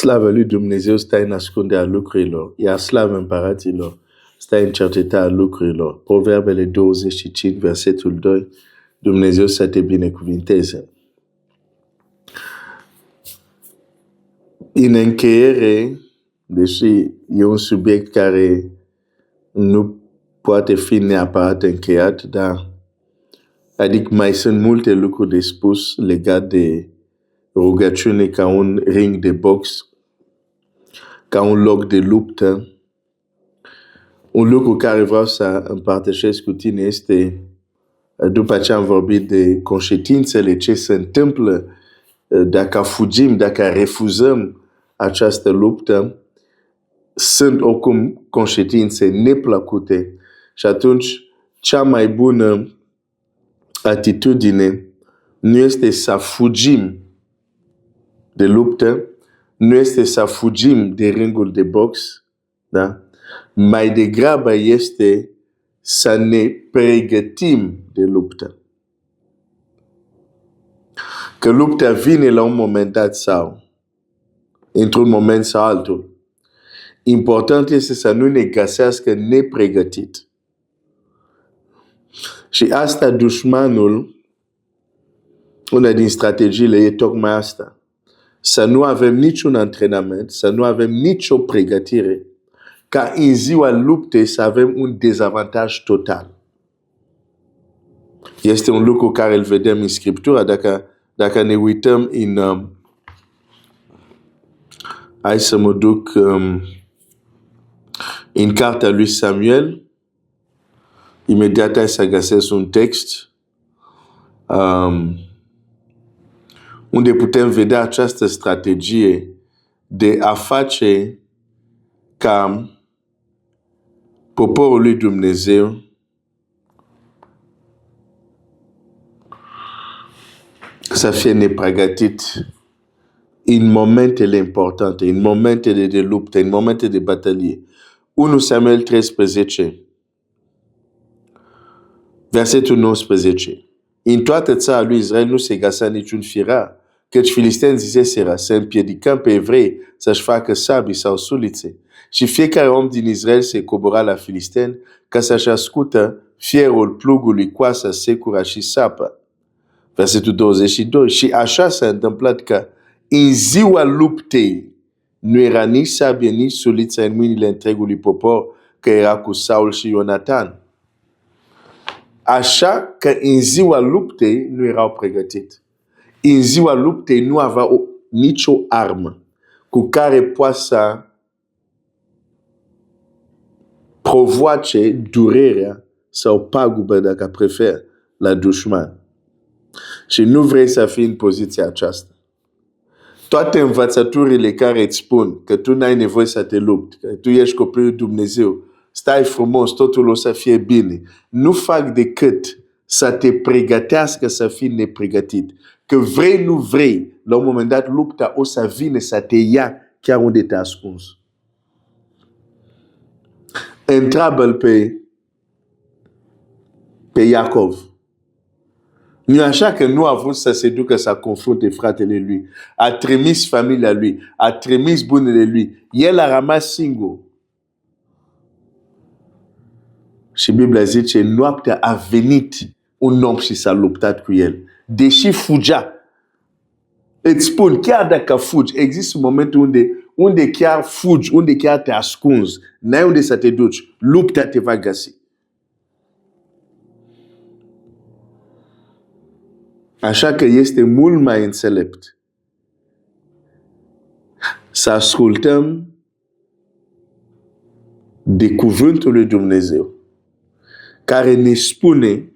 Slavă lui Dumnezeu stă în ascunderea lucrurilor, iar slavă împăraților stă în cercetarea lucrurilor. Proverbele 25, versetul 2, Dumnezeu să te binecuvinteze. În încheiere, deși e un subiect care nu poate fi neapărat încheiat, dar adică mai sunt multe lucruri de spus legate de rugăciune ca un ring de box, ca un loc de luptă. Un lucru care vreau să împărtășesc cu tine este, după ce am vorbit de conștiințele, ce se întâmplă dacă fugim, dacă refuzăm această luptă, sunt oricum conștiințe neplăcute și atunci cea mai bună atitudine nu este să fugim de luptă, nu este să fugim de ringul de box, da? Mai degrabă este să ne pregătim de luptă. Că lupta vine la un moment dat sau într-un moment sau altul. Important este să nu ne găsească nepregătit. Și asta dușmanul, una din strategiile e tocmai asta. Să nu avem niciun antrenament, să nu avem nicio pregătire, ca în ziua luptei să avem un dezavantaj total. Este un lucru care îl vedem în Scriptură, dacă ne uităm în... hai să mă duc în cartea lui Samuel, imediat hai să găsesc un text unde putem vedea această strategie de a face ca poporul lui Dumnezeu să fie nepregătit în momentele importante, în momentele de luptă, în momentele de bătălie. 1 Samuel 13, versetul 19. În toată țara lui Israel nu se găsea niciun firar, căci filistenii ziseseră să împiedicăm pe evrei să-și facă sabii sau sulițe. Și fiecare om din Israel se cobora la filisteni ca să-și ascută fierul plugului, coasa, secura și sapă. Versetul 22. Și așa s-a întâmplat că în ziua luptei nu era nici sabie, nici suliță în mâinile întregului popor, că era cu Saul și Ionatan. Așa că în ziua luptei nu erau pregătiți. În ziua luptei nu aveau nicio armă cu care poate să provoace durerea sau pagubă, dacă prefer, la dușman. Și nu vrei să fii în poziția aceasta. Toate învățăturile care îți spun că tu n-ai nevoie să te lupți, că tu ești copilul lui Dumnezeu, stai frumos, totul o să fie bine, nu fac decât să te pregătească să fii nepregătit. Că vrei, nu vrei, la un moment dat lupta o să vină să te ia chiar unde te-a ascuns. Întreabă-l pe Iacov. Nu așa că nu a vrut să se ducă să confrunte fratele lui. A trimis familia lui, a trimis bunele lui. El a rămas singur. Și Biblia zice, noaptea a venit un om și s-a luptat cu el. Deși fugea. Îți spun, chiar dacă fugi, există un moment unde chiar fugi, unde chiar te ascunzi. N-ai unde să te duci. Lupta te va găsi. Așa că este mult mai înțelept să ascultăm de cuvântul lui Dumnezeu, care ne spune,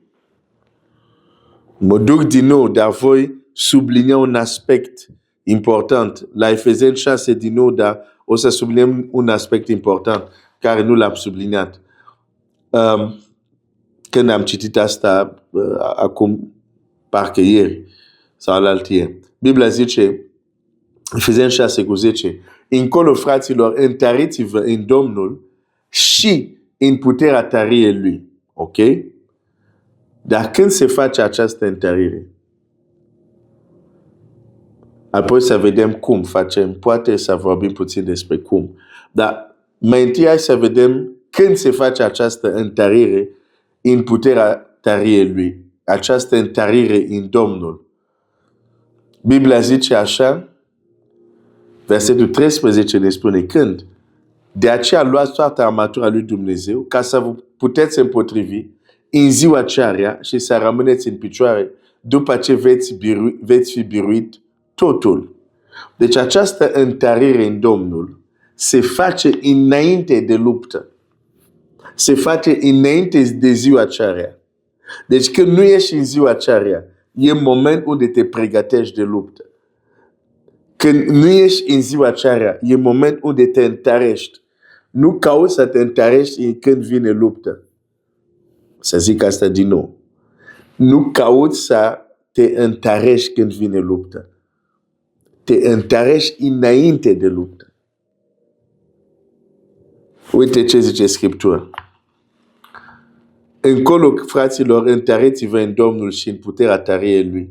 mă duc din nou, dar voi sublinia un aspect important. La Efeseni 6 din nou, dar o să subliniem un aspect important, care nu l-am subliniat. Când am citit asta acum, parcă ieri sau alaltieri. Biblia zice, Efeseni 6 cu 10, încolo, fraților, întăriți-vă în Domnul și în puterea tăriei Lui. Ok? Dar când se face această întărire? Apoi să vedem cum facem. Poate să vorbim puțin despre cum. Dar mai întâi hai să vedem când se face această întărire în puterea tăriei lui. Această întărire în Domnul. Biblia zice așa, versetul 13 ne spune când. De aceea luați toată armatura lui Dumnezeu ca să vă puteți împotrivi în ziua aceea și să rămâneți în picioare după ce veți fi biruit totul. Deci această întărire în Domnul se face înainte de luptă. Se face înainte de ziua aceea. Deci când nu ești în ziua aceea, e moment unde te pregătești de luptă. Când nu ești în ziua aceea, e moment unde te întărești. Nu cauți să te întărești când vine luptă. Să zic asta din nou. Nu cauți să te întărești când vine luptă. Te întărești înainte de luptă. Uite ce zice Scriptura. Încolo, fraților, întăreți-vă în Domnul și în puterea tăriei Lui.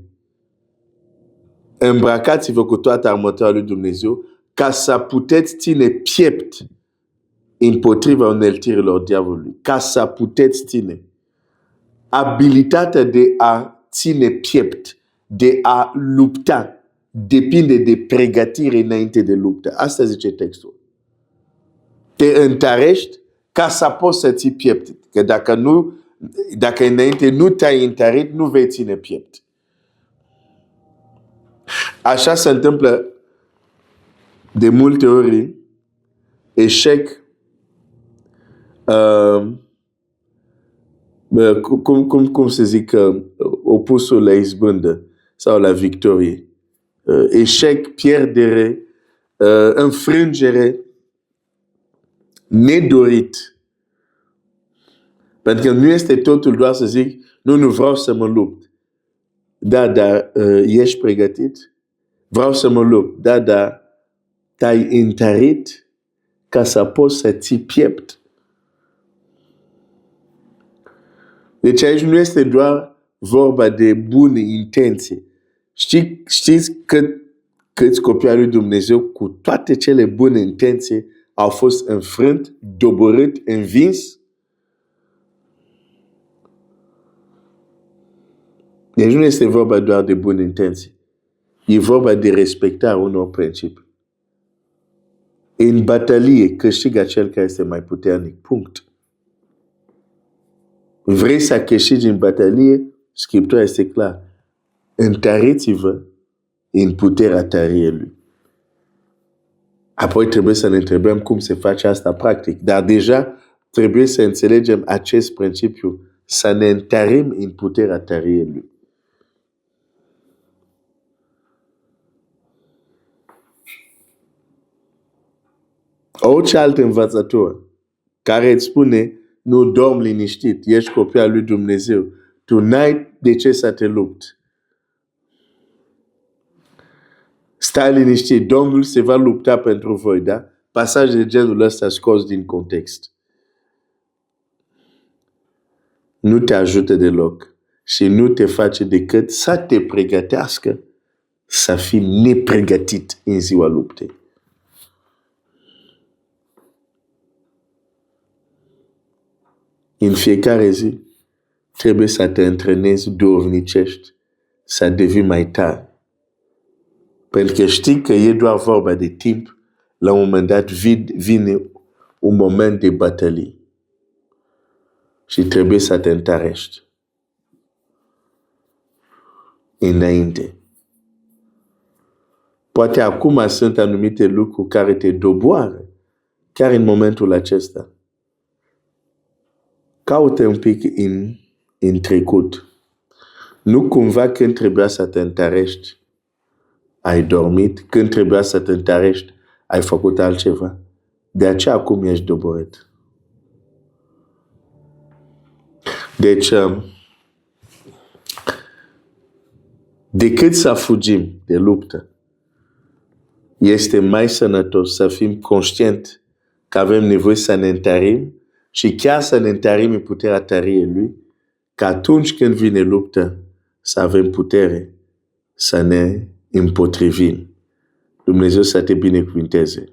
Îmbrăcați-vă cu toată armătura lui Dumnezeu ca să puteți ține piept împotriva uneltirilor diavolului. Ca să puteți ține. Abilitatea de a ține piept, de a lupta, depinde de pregătire înainte de luptă. Asta zice textul. Te întărești ca să poți să ții piept. Că dacă înainte nu te-ai întărit, nu vei ține piept. Așa se întâmplă de multe ori eșec cum se zic opusul la izbândă sau la victorie. Eșec, pierdere, înfrângere, nedorit. Pentru că nu este totul doar să zic, nu vreau să mă lupt. Dar ești pregătit? Vreau să mă lupt. Dar te-ai întărit ca să poți să ții piept. Deci aici nu este doar vorba de bune intenții. Știți câți copii al lui Dumnezeu cu toate cele bune intenții au fost înfrânt, doborât, învins? Deci nu este vorba doar de bune intenții. E vorba de respectarea unor principii. În batalie câștigă cel care este mai puternic. Punct. Vrei să câștigi în batalie? Scriptura este clar. Întăriți-vă în puterea tăriei Lui. Apoi trebuie să ne întrebăm cum se face asta practic. Dar deja trebuie să înțelegem acest principiu. Să ne întărim în puterea tăriei Lui. Orice alt învățător care îți spune nu dorm liniștit, ești copil al lui Dumnezeu, tu n-ai de ce să te lupți. Stai liniștit, Domnul se va lupta pentru voi, da? Pasajul de genul ăsta scos din context. Nu te ajută deloc și nu te face decât să te pregătească să fii nepregătit în ziua luptei. În fiecare zi trebuie să te antrenezi dornicești, să devii mai tare. Pentru că știi că e doar vorba de timp, la un moment dat vine un moment de bătălie. Și trebuie să te întărești. Înainte. Poate acum sunt anumite lucruri care te doboară, chiar în momentul acesta. Caută un pic în trecut. Nu cumva când trebuia să te întărești, ai dormit, când trebuia să te întărești, ai făcut altceva. De aceea acum ești doborât. Deci, decât să fugim de luptă, este mai sănătos să fim conștienți că avem nevoie să ne întărim și chiar să ne întărim în puterea tăriei Lui, că atunci când vine luptă, să avem putere să ne împotrivim. Dumnezeu să te binecuvinteze.